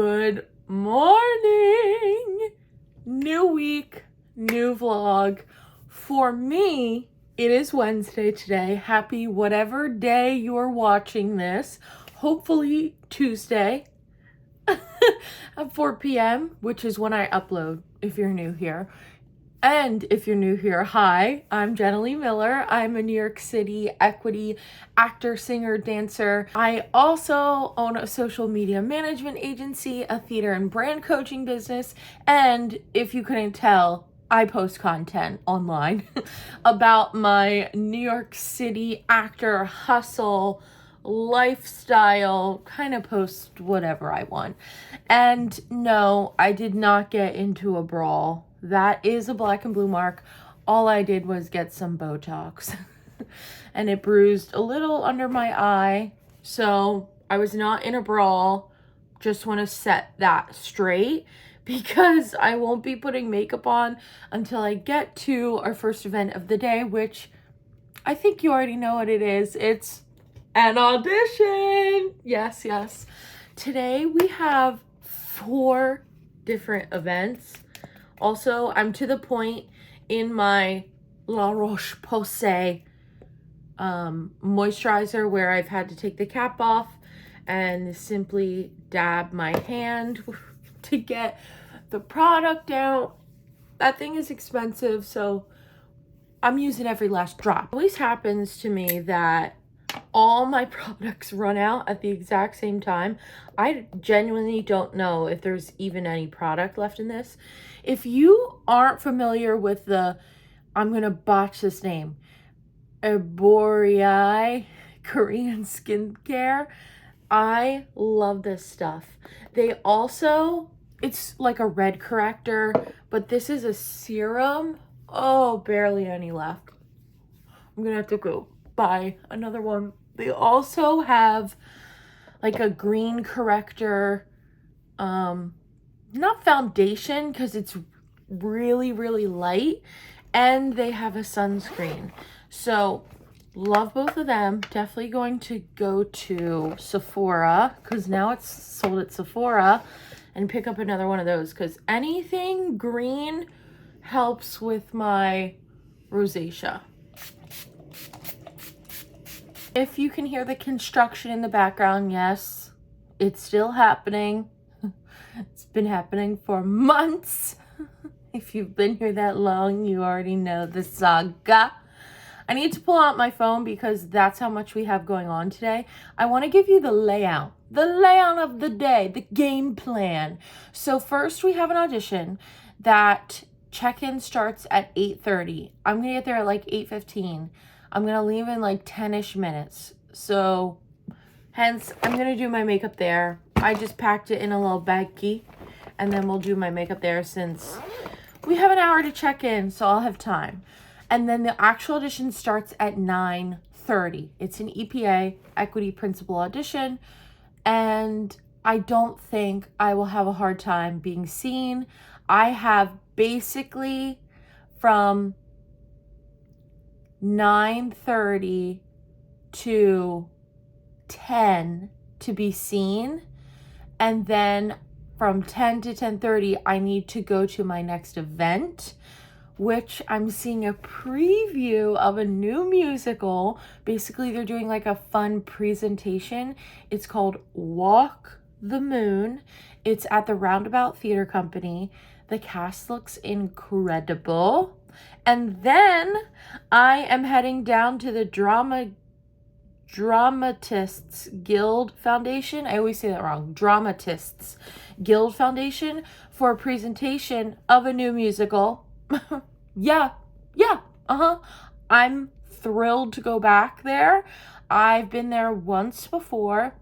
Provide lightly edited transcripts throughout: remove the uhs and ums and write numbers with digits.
Good morning! New week, new vlog. For me, it is Wednesday today. Happy whatever day you're watching this. Hopefully Tuesday at 4 p.m., which is when I upload if you're new here. And if you're new here, hi, I'm Jenna Leigh Miller. I'm a New York City equity actor, singer, dancer. I also own a social media management agency, a theater and brand coaching business, and if you couldn't tell, I post content online about my New York City actor hustle, lifestyle, kind of post whatever I want. And no, I did not get into a brawl. That is a black and blue mark. All I did was get some Botox and it bruised a little under my eye. So I was not in a brawl. Just want to set that straight because I won't be putting makeup on until I get to our first event of the day, which I think you already know what it is. It's an audition. Yes, yes. Today we have 4 different events. Also, I'm to the point in my La Roche-Posay moisturizer where I've had to take the cap off and simply dab my hand to get the product out. That thing is expensive, so I'm using every last drop. It always happens to me that all my products run out at the exact same time. I genuinely don't know if there's even any product left in this. If you aren't familiar with the, I'm gonna botch this name, Rivalry Korean skincare, I love this stuff. They also, it's like a red corrector, but this is a serum. Oh, barely any left. I'm gonna have to go buy another one. They also have like a green corrector, not foundation because it's really, really light, and they have a sunscreen. So love both of them. Definitely going to go to Sephora because now it's sold at Sephora and pick up another one of those because anything green helps with my rosacea. If you can hear the construction in the background, yes, it's still happening. It's been happening for months. If you've been here that long, you already know the saga. I need to pull out my phone because that's how much we have going on today. I want to give you the layout of the day, the game plan. So first we have an audition that check-in starts at 8:30. I'm going to get there at like 8:15. I'm going to leave in like 10-ish minutes. So hence, I'm going to do my makeup there. I just packed it in a little baggie. And then we'll do my makeup there since we have an hour to check in. So I'll have time. And then the actual audition starts at 9:30. It's an EPA, Equity Principal Audition. And I don't think I will have a hard time being seen. I have basically from 9:30 to 10 to be seen, and then from 10 to 10:30 I need to go to my next event, which I'm seeing a preview of a new musical. Basically they're doing like a fun presentation. It's called Walk the Moon. It's at the Roundabout Theater Company. The cast looks incredible. And then I am heading down to the Dramatists Guild Foundation. I always say that wrong. Dramatists Guild Foundation for a presentation of a new musical. Yeah. I'm thrilled to go back there. I've been there once before,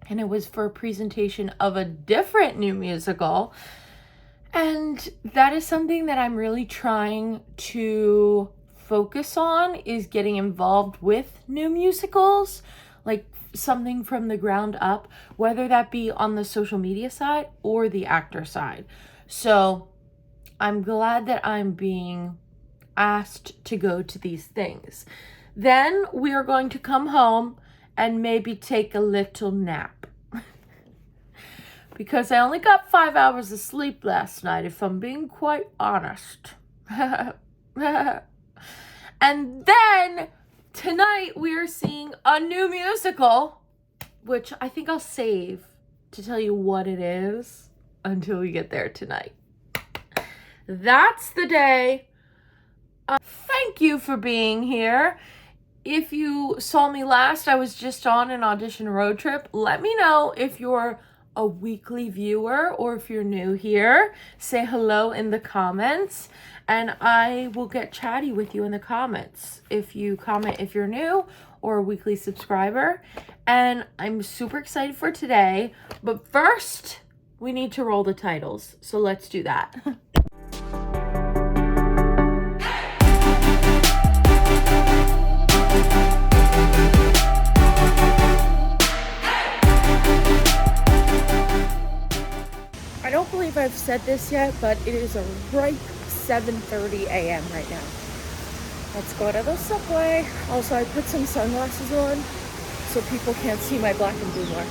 and it was for a presentation of a different new musical. And that is something that I'm really trying to focus on, is getting involved with new musicals, like something from the ground up, whether that be on the social media side or the actor side. So I'm glad that I'm being asked to go to these things. Then we are going to come home and maybe take a little nap. because I only got 5 hours of sleep last night, if I'm being quite honest. And then tonight we are seeing a new musical, which I think I'll save to tell you what it is until we get there tonight. That's the day. Thank you for being here. If you saw me last, I was just on an audition road trip. Let me know if you're a weekly viewer or if you're new here. Say hello in the comments and I will get chatty with you in the comments. If you comment if you're new or a weekly subscriber. And I'm super excited for today. But first, we need to roll the titles. So let's do that. I don't believe I've said this yet, but it is a ripe 7:30 a.m. right now. Let's go to the subway. Also, I put some sunglasses on so people can't see my black and blue mark.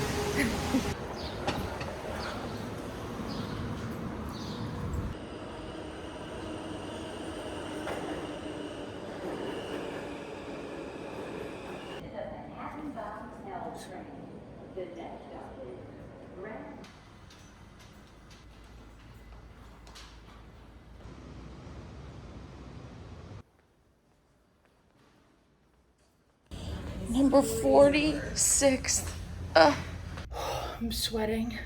Number 46. I'm sweating.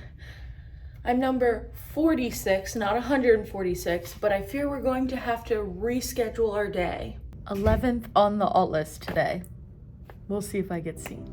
I'm number 46, not 146, but I fear we're going to have to reschedule our day. 11th on the alt list today. We'll see if I get seen.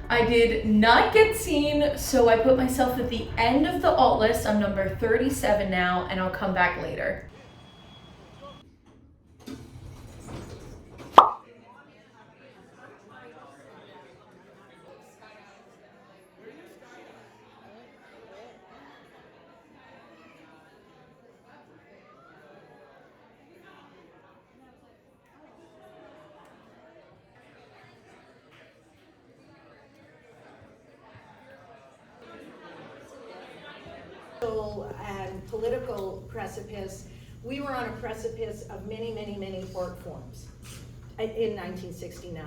I did not get seen, so I put myself at the end of the alt list. I'm number 37 now, and I'll come back later. And political precipice, we were on a precipice of many, many, many art forms in 1969.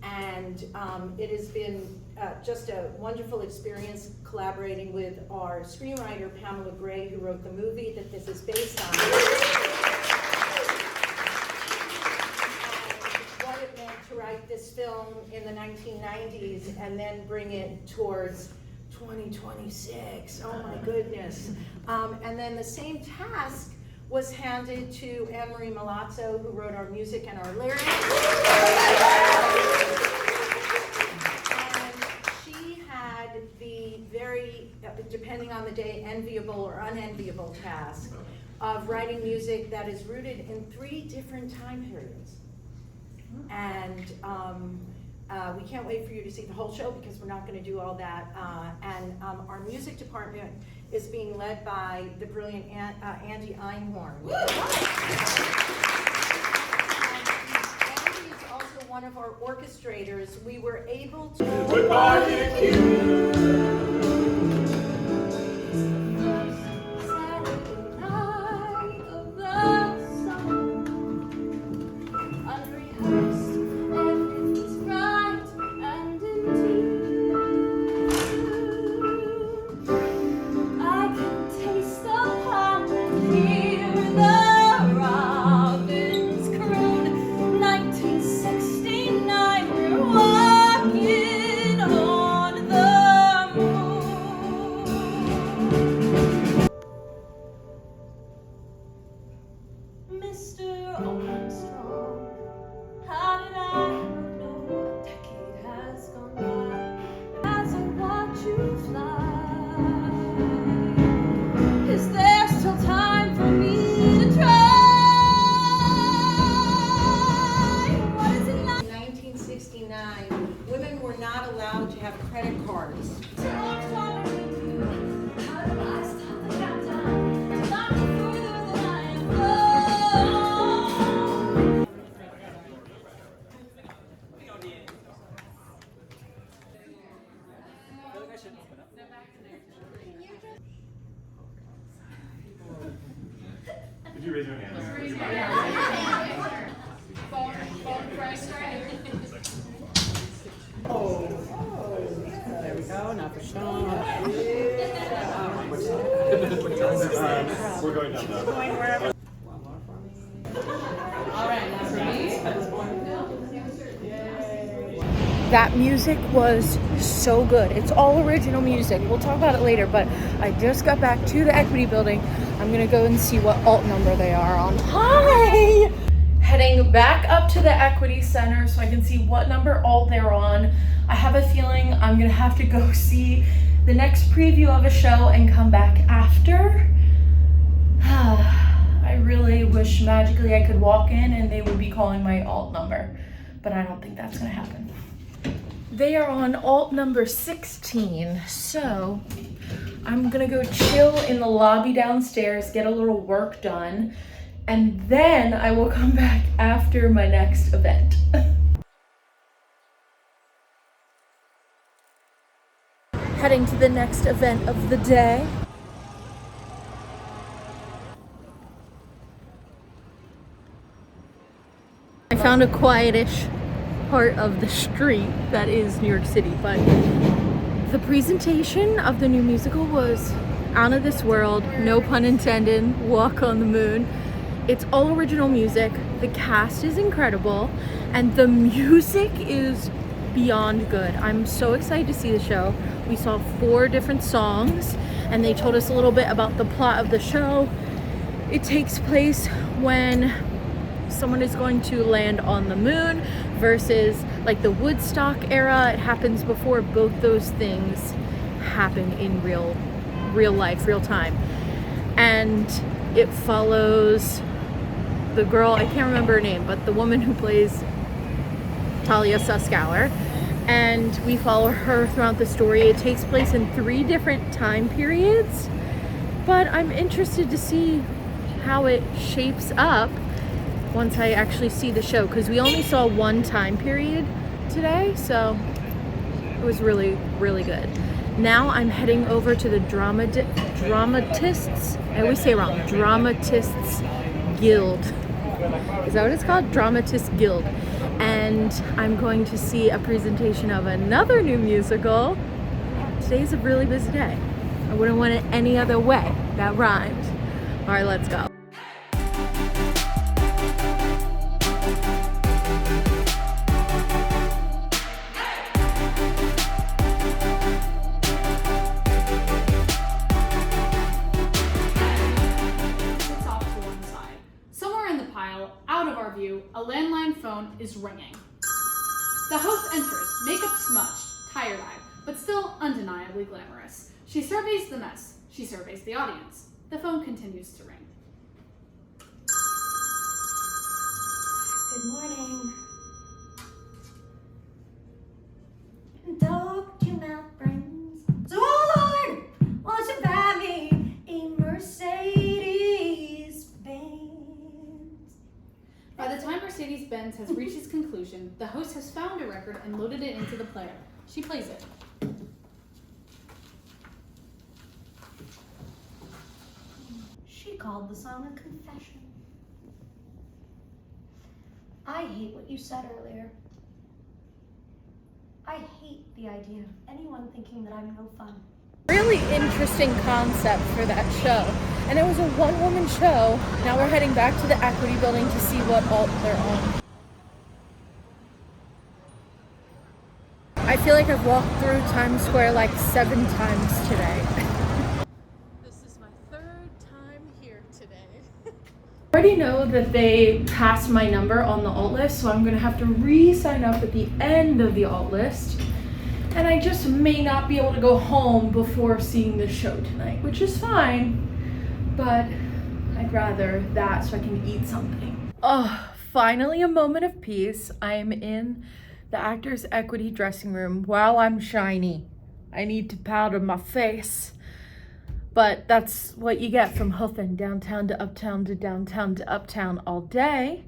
And it has been just a wonderful experience collaborating with our screenwriter, Pamela Gray, who wrote the movie that this is based on. And what it meant to write this film in the 1990s and then bring it towards 2026, oh my goodness. And then the same task was handed to Anne-Marie Milazzo, who wrote our music and our lyrics. And she had the very, depending on the day, enviable or unenviable task of writing music that is rooted in 3 different time periods. And we can't wait for you to see the whole show because we're not going to do all that. And our music department is being led by the brilliant Andy Einhorn. Andy is also one of our orchestrators. We were able to... Women were not allowed to have credit cards. Could you raise your hand? There we go, now for Sean. We're going down there. One more for me. All right, now for me. That music was so good. It's all original music. We'll talk about it later, but I just got back to the Equity Building. I'm gonna go and see what alt number they are on. Hi! Heading back up to the Equity Center so I can see what number alt they're on. I have a feeling I'm gonna have to go see the next preview of a show and come back after. I really wish magically I could walk in and they would be calling my alt number, but I don't think that's gonna happen. They are on alt number 16, so I'm gonna go chill in the lobby downstairs, get a little work done, and then I will come back after my next event. Heading to the next event of the day. I found a quietish part of the street that is New York City, but the presentation of the new musical was out of this world, no pun intended, Walk on the Moon. It's all original music, the cast is incredible, and the music is beyond good. I'm so excited to see the show. We saw 4 different songs and they told us a little bit about the plot of the show. It takes place when someone is going to land on the moon versus like the Woodstock era. It happens before both those things happen in real life, real time. And it follows the girl, I can't remember her name, but the woman who plays Talia Suskauer, and we follow her throughout the story. It takes place in 3 different time periods, but I'm interested to see how it shapes up once I actually see the show, because we only saw 1 time period today, so it was really, really good. Now I'm heading over to the Dramatists, I always say it wrong, Dramatists Guild. Is that what it's called? Dramatists Guild. And I'm going to see a presentation of another new musical. Today's a really busy day. I wouldn't want it any other way. That rhymed. All right, let's go. A landline phone is ringing. The host enters, makeup smudged, tired-eyed, but still undeniably glamorous. She surveys the mess. She surveys the audience. The phone continues to ring. Good morning. Dog to mouth brings. So, oh Lord, won't you buy me Mercedes-Benz has reached its conclusion, the host has found a record and loaded it into the player. She plays it. She called the song a confession. I hate what you said earlier. I hate the idea of anyone thinking that I'm no fun. Really interesting concept for that show. And it was a one-woman show. Now we're heading back to the Equity Building to see what alt they're on. I feel like I've walked through Times Square like 7 times today. This is my 3rd time here today. I already know that they passed my number on the alt list, so I'm gonna have to re-sign up at the end of the alt list. And I just may not be able to go home before seeing the show tonight, which is fine, but I'd rather that so I can eat something. Oh, finally a moment of peace. I am in the Actors Equity dressing room. Wow, I'm shiny. I need to powder my face. But that's what you get from hoofing downtown to uptown to downtown to uptown all day.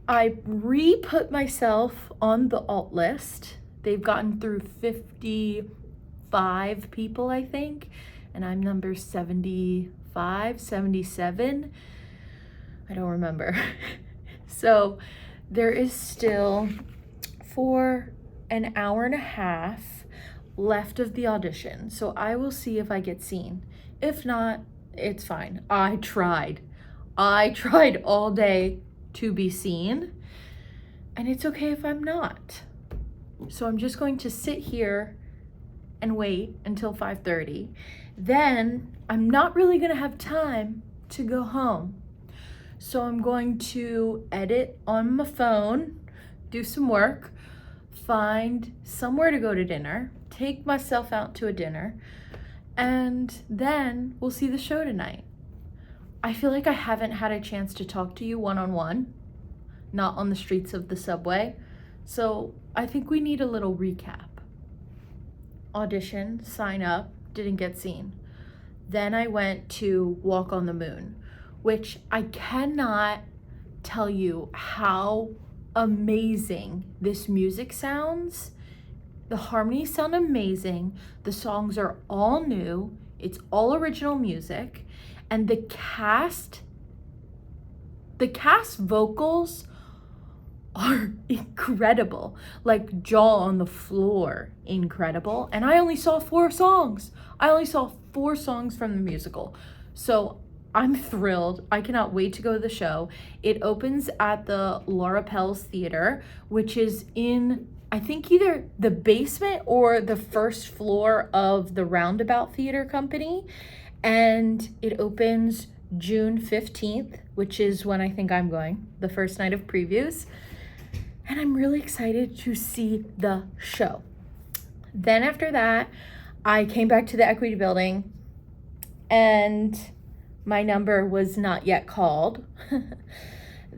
I re-put myself on the alt list. They've gotten through 55 people, I think, and I'm number 75, 77. I don't remember. So there is still 4 an hour and a half left of the audition. So I will see if I get seen. If not, it's fine. I tried all day to be seen, and it's okay if I'm not. So I'm just going to sit here and wait until 5:30. Then I'm not really gonna have time to go home. So I'm going to edit on my phone, do some work, find somewhere to go to dinner, take myself out to a dinner, and then we'll see the show tonight. I feel like I haven't had a chance to talk to you one-on-one, not on the streets of the subway. So I think we need a little recap. Audition, sign up, didn't get seen. Then I went to Walk on the Moon, which I cannot tell you how amazing this music sounds. The harmonies sound amazing. The songs are all new. It's all original music. And the cast vocals are incredible, like jaw on the floor, incredible. And I only saw 4 songs. I only saw 4 songs from the musical. So I'm thrilled. I cannot wait to go to the show. It opens at the Laura Pels Theater, which is in, I think, either the basement or the first floor of the Roundabout Theater Company. And it opens June 15th, which is when I think I'm going, the first night of previews. And I'm really excited to see the show. Then after that, I came back to the Equity Building and my number was not yet called.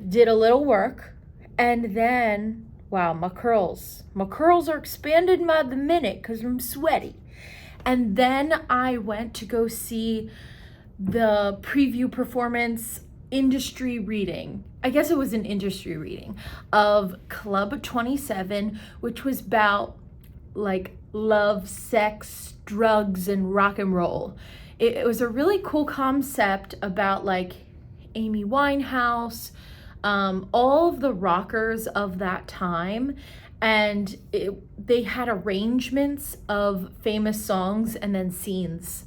Did a little work, and then, wow, my curls are expanded by the minute because I'm sweaty. And then I went to go see the preview performance industry reading. I guess it was an industry reading of Club 27, which was about like love, sex, drugs, and rock and roll. It was a really cool concept about like Amy Winehouse, all of the rockers of that time. And they had arrangements of famous songs and then scenettes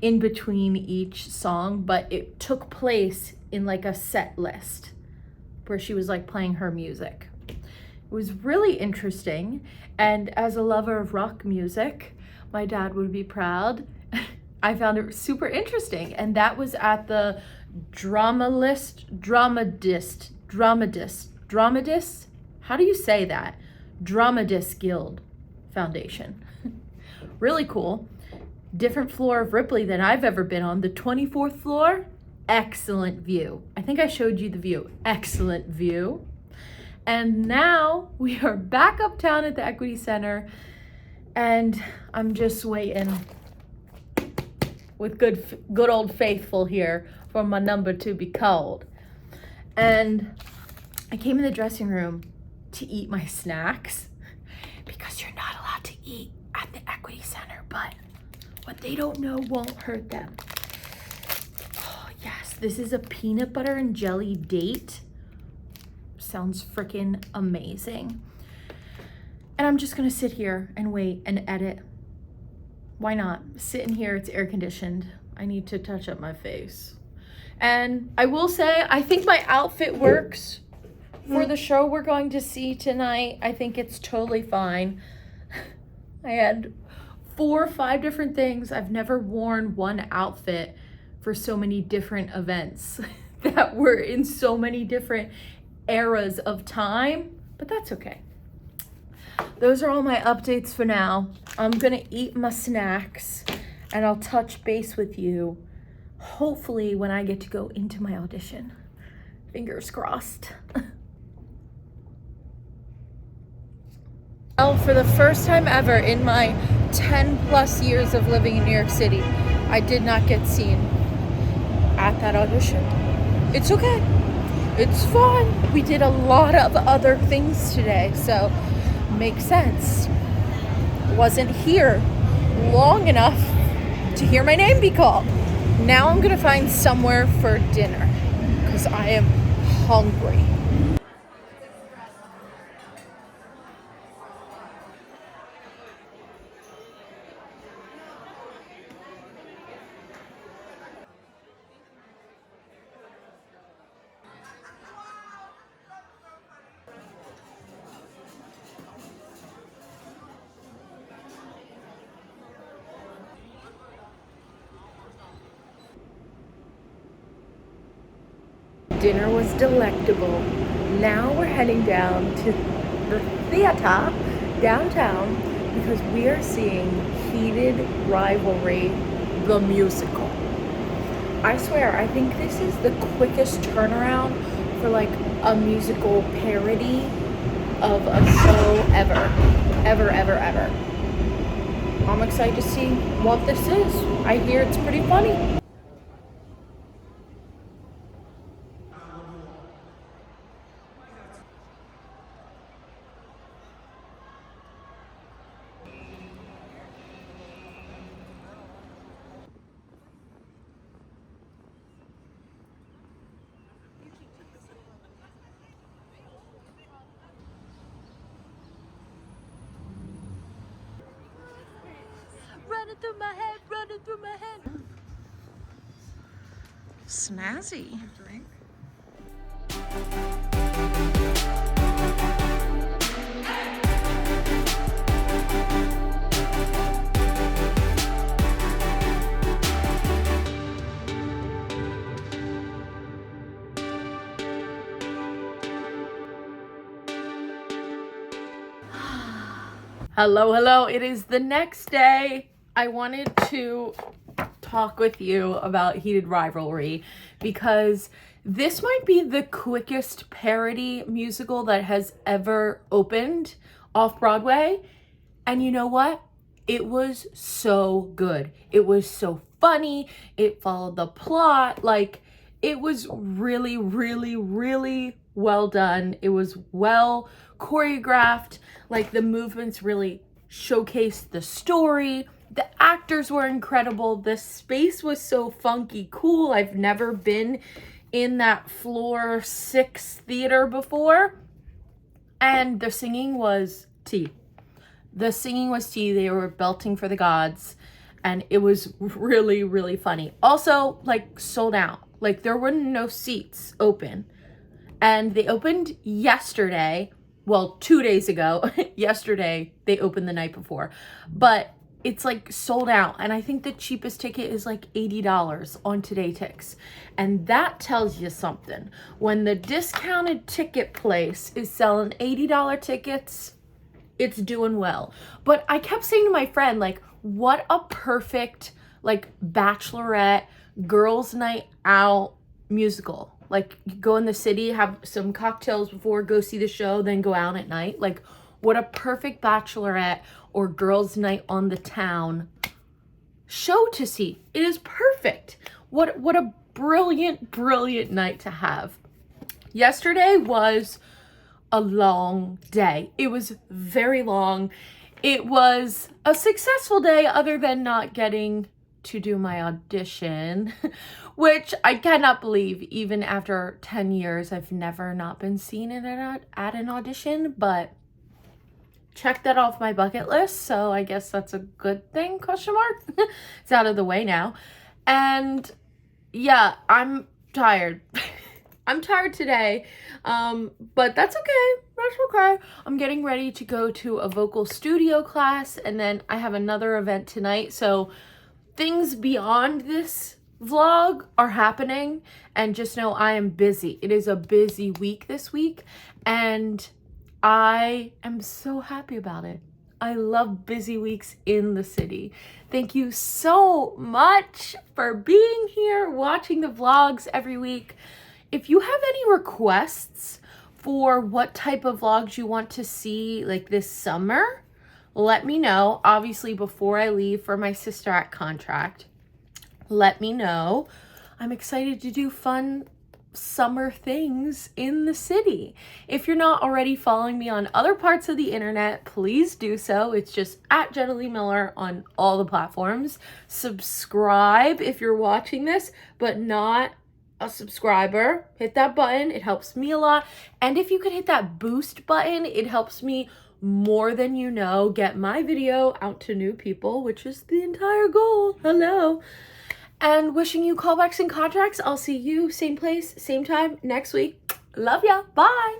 in between each song, but it took place in like a set list where she was like playing her music. It was really interesting, and as a lover of rock music, my dad would be proud. I found it super interesting, and that was at the Dramadist. How do you say that? Dramadist Guild Foundation. Really cool. Different floor of Ripley than I've ever been on. The 24th floor, excellent view. I think I showed you the view. Excellent view. And now we are back uptown at the Equity Center, and I'm just waiting with good old faithful here for my number to be called. And I came in the dressing room to eat my snacks because you're not allowed to eat at the Equity Center, but what they don't know won't hurt them. Oh, yes, this is a peanut butter and jelly date. Sounds freaking amazing. And I'm just gonna sit here and wait and edit. Why not? Sit in here, it's air conditioned. I need to touch up my face. And I will say, I think my outfit works for the show we're going to see tonight. I think it's totally fine. I had 4 or 5 different things. I've never worn one outfit for so many different events that were in so many different eras of time, but that's okay. Those are all my updates for now. I'm gonna eat my snacks and I'll touch base with you hopefully when I get to go into my audition. Fingers crossed. Well, for the first time ever in my 10 plus years of living in New York City, I did not get seen at that audition. It's okay. It's fine. We did a lot of other things today, so makes sense. Wasn't here long enough to hear my name be called. Now I'm gonna find somewhere for dinner because I am hungry. Dinner was delectable. Now we're heading down to the theater downtown because we are seeing Heated Rivalry, the musical. I swear, I think this is the quickest turnaround for like a musical parody of a show ever. I'm excited to see what this is. I hear it's pretty funny. Running through my head. Snazzy. Drink. Hello. It is the next day. I wanted to talk with you about Heated Rivalry because this might be the quickest parody musical that has ever opened Off-Broadway. And you know what? It was so good. It was so funny. It followed the plot. Like, it was really well done. It was well choreographed. Like, the movements really showcased the story. The actors were incredible. The space was so funky cool. I've never been in that floor 6 theater before. And the singing was tea. They were belting for the gods. And it was really funny. Also, like, sold out. Like, there were no seats open. And they opened yesterday. Well, 2 days ago. Yesterday, they opened the night before. But it's like sold out. And I think the cheapest ticket is like $80 on Today Tix. And that tells you something. When the discounted ticket place is selling $80 tickets, it's doing well. But I kept saying to my friend, like, what a perfect, like, bachelorette, girls' night out musical. Like, you go in the city, have some cocktails before, go see the show, then go out at night. Like, what a perfect bachelorette or girls' night on the town show to see. It is perfect. What a brilliant night to have. Yesterday was a long day. It was very long. It was a successful day other than not getting to do my audition, which I cannot believe even after 10 years I've never not been seen at an audition, but check that off my bucket list, so I guess that's a good thing, question mark. It's out of the way now. And yeah, I'm tired. I'm tired today, but that's okay. That's okay. I'm getting ready to go to a vocal studio class, and then I have another event tonight. So things beyond this vlog are happening, and just know I am busy. It is a busy week this week, and I am so happy about it. I love busy weeks in the city. Thank you so much for being here, watching the vlogs every week. If you have any requests for what type of vlogs you want to see like this summer, let me know. Obviously, before I leave for my Sister Act contract, let me know. I'm excited to do fun summer things in the city. If you're not already following me on other parts of the internet, please do so. It's just at Jenna Leigh Miller on all the platforms. Subscribe if you're watching this, but not a subscriber. Hit that button. It helps me a lot. And if you could hit that boost button, it helps me more than you know get my video out to new people, which is the entire goal. Hello. And wishing you callbacks and contracts. I'll see you same place, same time next week. Love ya. Bye.